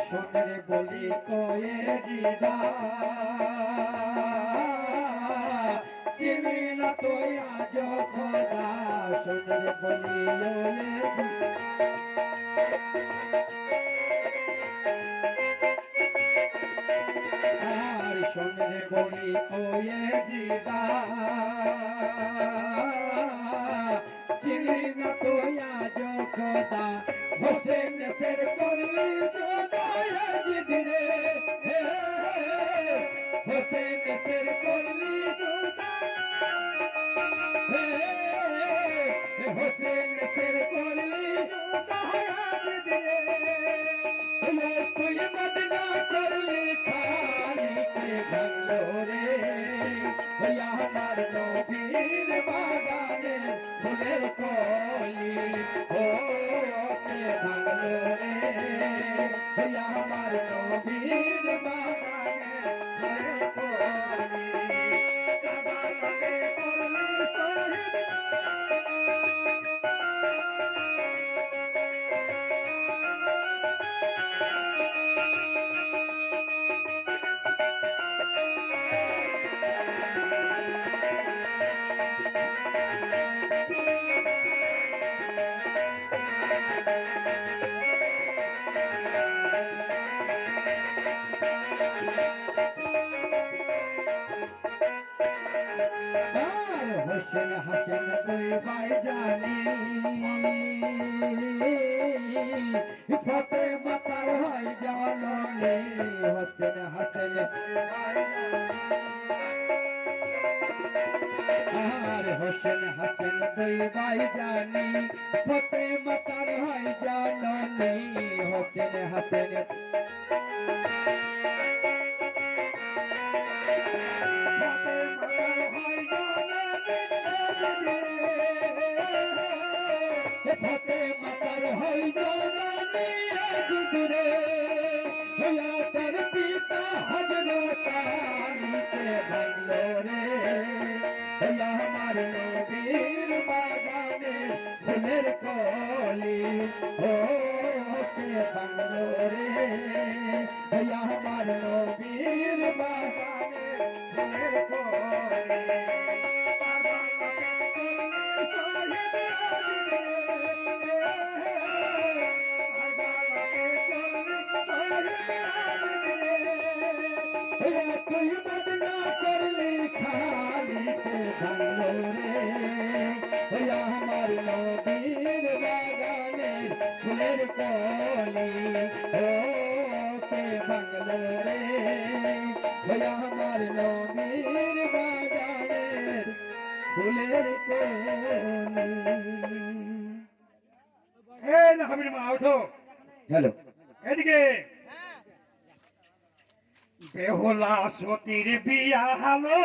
সোনারে বলি কয়ে দিদা চিমিনা তুই আজ খোদা সোনারে বলি আর সোনারে বলি কয়ে দিদা চিমিনা তুই আজ খোদা হোসেন তের করলি হোসেন তের করলি হোসেন তের করলি তুই মদনা করলি খালি কে ভালো রে আমার নবীর বাগানে ফুলের কলি ও কে ভালো রে আমার নবীর বাগানে হোসেন হাসেন দুই ভাই জানি ফতে মাতার হয় জননী হোসেন হাসেন আর হোসেন হাসেন দুই ভাই জানি ফতে মাতার হয় জননী হোসেন হাসেন ফতে মাতার হয় জননী গুদরে তার পিতা হযরত আলীকে ভাঙলো রে আমার নবীর বাগানে ফুলের কলি ও কে ভাঙলো রে আমার নবীর বাগানে ফুলের কলি তুই বদনা করলি খালি কে ভালো রে আমার নবীর বাগানে ফুলের কলি ও কে ভালো রে আমার নবীর বাগানে ফুলের কলি এই না হাবির মা ওঠো। হ্যালো এদিকে বেহুলা সতীর বিয়া হলো।